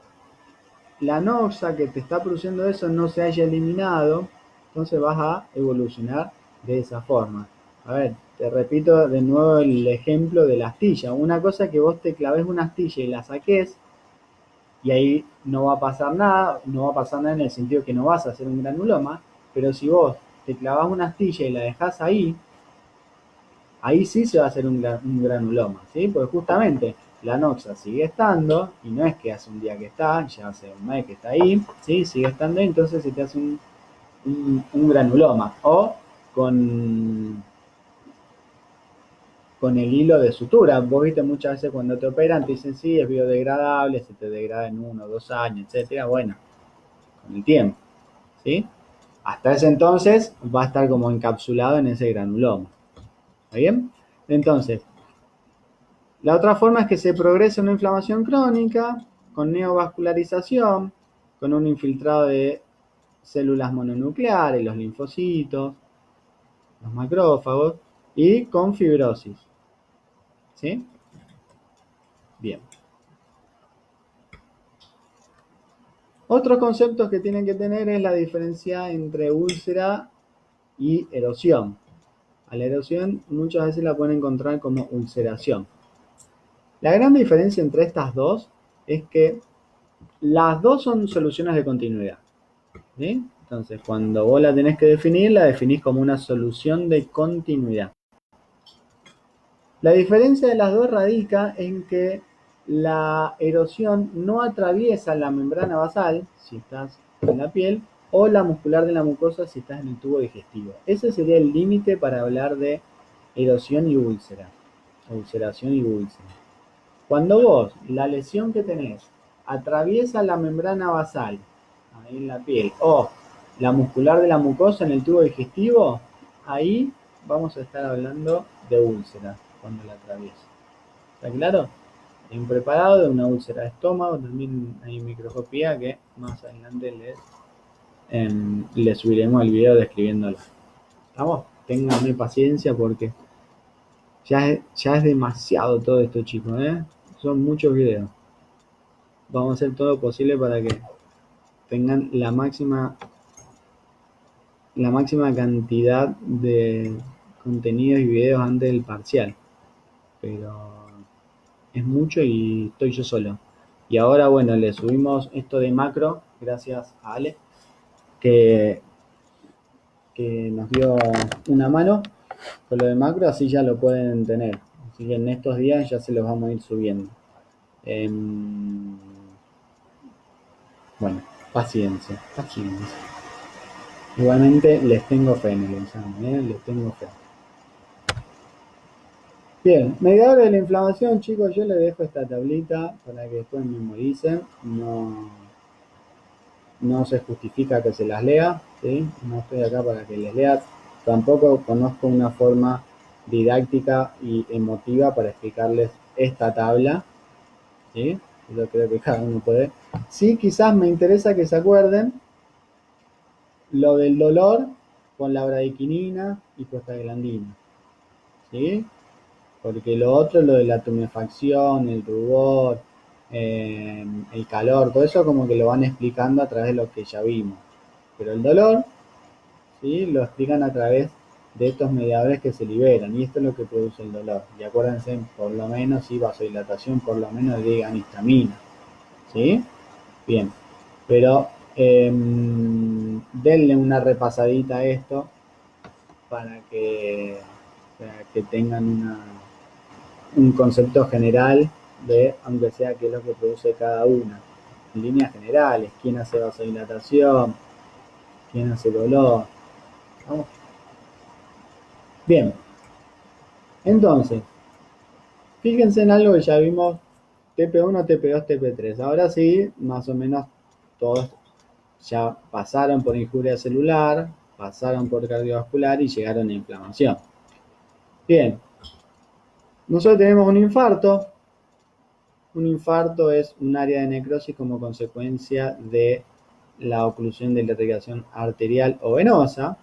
la noxa que te está produciendo eso no se haya eliminado, entonces vas a evolucionar de esa forma. A ver, te repito de nuevo el ejemplo de la astilla. Una cosa es que vos te claves una astilla y la saques, y ahí no va a pasar nada, no va a pasar nada en el sentido que no vas a hacer un granuloma, pero si vos te clavas una astilla y la dejás ahí, ahí sí se va a hacer un granuloma, ¿sí? Porque justamente la noxa sigue estando, y no es que hace un día que está, ya hace un mes que está ahí, ¿sí? Sigue estando ahí, entonces se te hace un granuloma. O con, con el hilo de sutura. Vos viste muchas veces cuando te operan, te dicen sí, es biodegradable, se te degrada en 1 o 2 años, etcétera. Bueno, con el tiempo, ¿sí? Hasta ese entonces va a estar como encapsulado en ese granuloma. ¿Está bien? Entonces, la otra forma es que se progrese una inflamación crónica con neovascularización, con un infiltrado de células mononucleares, los linfocitos, los macrófagos, y con fibrosis. ¿Sí? Bien. Otros conceptos que tienen que tener es la diferencia entre úlcera y erosión. A la erosión muchas veces la pueden encontrar como ulceración. La gran diferencia entre estas dos es que las dos son soluciones de continuidad. ¿Sí? Entonces, cuando vos la tenés que definir, la definís como una solución de continuidad. La diferencia de las dos radica en que la erosión no atraviesa la membrana basal, si estás en la piel, o la muscular de la mucosa si estás en el tubo digestivo. Ese sería el límite para hablar de erosión y úlcera, ulceración y úlcera. Cuando vos, la lesión que tenés, atraviesa la membrana basal, ahí en la piel, o la muscular de la mucosa en el tubo digestivo, ahí vamos a estar hablando de úlcera cuando la atraviesa. ¿Está claro? En preparado de una úlcera de estómago, también hay microscopía que más adelante les subiremos el video describiéndolo. ¿Estamos? Ténganme paciencia porque ya es demasiado todo esto, chicos, ¿eh? Son muchos videos. Vamos a hacer todo lo posible para que tengan la máxima cantidad de contenidos y videos antes del parcial. Pero es mucho y estoy yo solo. Y ahora, bueno, le subimos esto de macro, gracias a Ale, que, que nos dio una mano con lo de macro, así ya lo pueden tener. Así que en estos días ya se los vamos a ir subiendo. Bueno, paciencia, paciencia. Igualmente les tengo fe en el examen, les tengo fe. Bien, mediadores de la inflamación, chicos, yo les dejo esta tablita para que después memoricen. No se justifica que se las lea, ¿sí? No estoy acá para que les leas. Tampoco conozco una forma didáctica y emotiva para explicarles esta tabla, ¿sí? Yo creo que cada uno puede. Sí, quizás me interesa que se acuerden lo del dolor con la bradiquinina y prostaglandina, ¿sí? Porque lo otro, lo de la tumefacción, el rubor, el calor, todo eso como que lo van explicando a través de lo que ya vimos. Pero el dolor, ¿sí? Lo explican a través de estos mediadores que se liberan, y esto es lo que produce el dolor. Y acuérdense, por lo menos, si vasodilatación, por lo menos digan histamina, ¿sí? Bien, pero denle una repasadita a esto para que tengan un concepto general de, aunque sea qué es lo que produce cada una. En líneas generales, quién hace vasodilatación, quién hace dolor. ¿No? Bien, entonces, fíjense en algo que ya vimos TP1, TP2, TP3. Ahora sí, más o menos todos ya pasaron por injuria celular, pasaron por cardiovascular y llegaron a inflamación. Bien, nosotros tenemos un infarto. Un infarto es un área de necrosis como consecuencia de la oclusión de la irrigación arterial o venosa,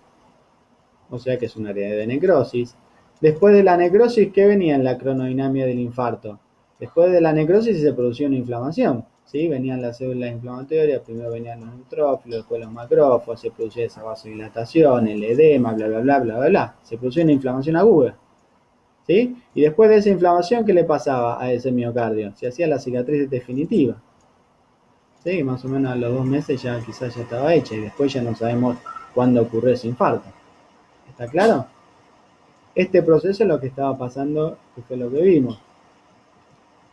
o sea que es un área de necrosis. Después de la necrosis, ¿qué venía en la cronodinamia del infarto? Después de la necrosis se producía una inflamación, ¿sí? Venían las células inflamatorias, primero venían los neutrófilos, después los macrófagos, se producía esa vasodilatación, el edema, bla, bla, bla, bla, bla, bla. Se producía una inflamación aguda, ¿sí? Y después de esa inflamación, ¿qué le pasaba a ese miocardio? Se hacía la cicatriz definitiva, ¿sí? Más o menos a los 2 meses ya quizás ya estaba hecha y después ya no sabemos cuándo ocurrió ese infarto. ¿Está claro? Este proceso es lo que estaba pasando, que fue lo que vimos.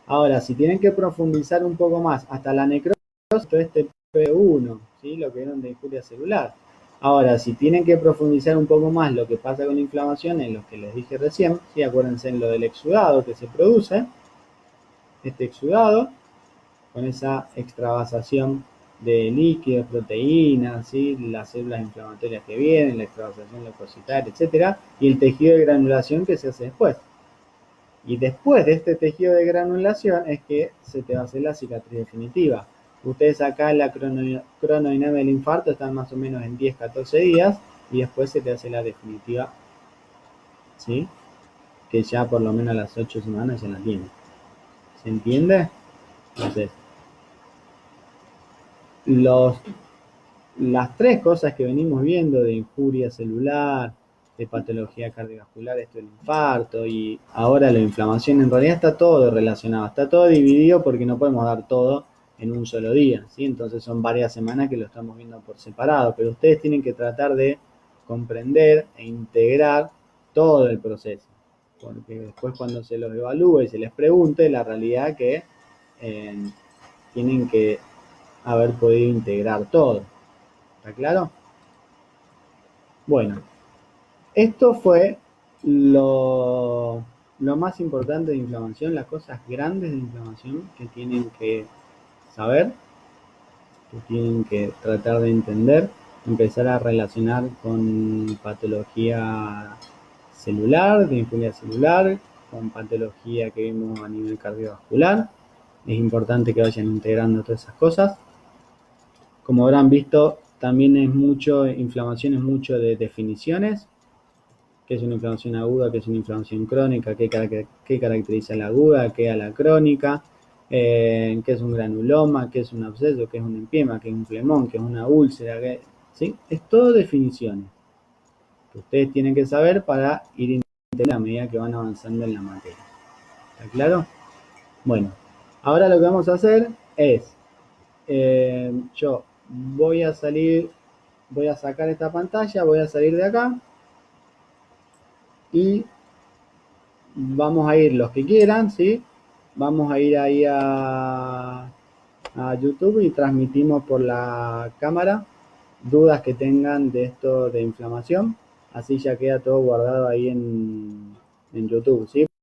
Ahora, si tienen que profundizar un poco más hasta la necrosis, esto es TP1, ¿sí? Lo que vieron de injuria celular. Ahora, si tienen que profundizar un poco más lo que pasa con la inflamación, en lo que les dije recién, ¿sí? Acuérdense en lo del exudado que se produce, este exudado, con esa extravasación de líquidos, proteínas, ¿sí? Las células inflamatorias que vienen, la extravasación leucocitaria, etcétera, y el tejido de granulación que se hace después. Y después de este tejido de granulación es que se te va a hacer la cicatriz definitiva. Ustedes acá en la cronodinamia del infarto están más o menos en 10-14 días y después se te hace la definitiva, ¿sí? Que ya por lo menos a las 8 semanas ya la tiene. ¿Se entiende? Entonces, las tres cosas que venimos viendo de injuria celular, de patología cardiovascular, esto del infarto y ahora la inflamación, en realidad está todo relacionado, está todo dividido porque no podemos dar todo en un solo día, ¿sí? Entonces son varias semanas que lo estamos viendo por separado, pero ustedes tienen que tratar de comprender e integrar todo el proceso, porque después cuando se los evalúe y se les pregunte, la realidad que eh, tienen que haber podido integrar todo. ¿Está claro? Bueno, esto fue lo más importante de inflamación, las cosas grandes de inflamación que tienen que saber, que tienen que tratar de entender, empezar a relacionar con patología celular, de injuria celular, con patología que vimos a nivel cardiovascular. Es importante que vayan integrando todas esas cosas. Como habrán visto, también es mucho, inflamación es mucho de definiciones, qué es una inflamación aguda, qué es una inflamación crónica, qué caracteriza la aguda, qué a la crónica, qué es un granuloma, qué es un absceso, qué es un empiema, qué es un flemón, qué es una úlcera, ¿sí? Es todo definiciones que ustedes tienen que saber para ir entendiendo a medida que van avanzando en la materia. ¿Está claro? Bueno, ahora lo que vamos a hacer es, yo voy a salir, voy a sacar esta pantalla, voy a salir de acá y vamos a ir los que quieran, ¿sí? Vamos a ir ahí a YouTube y transmitimos por la cámara dudas que tengan de esto de inflamación. Así ya queda todo guardado ahí en YouTube, ¿sí?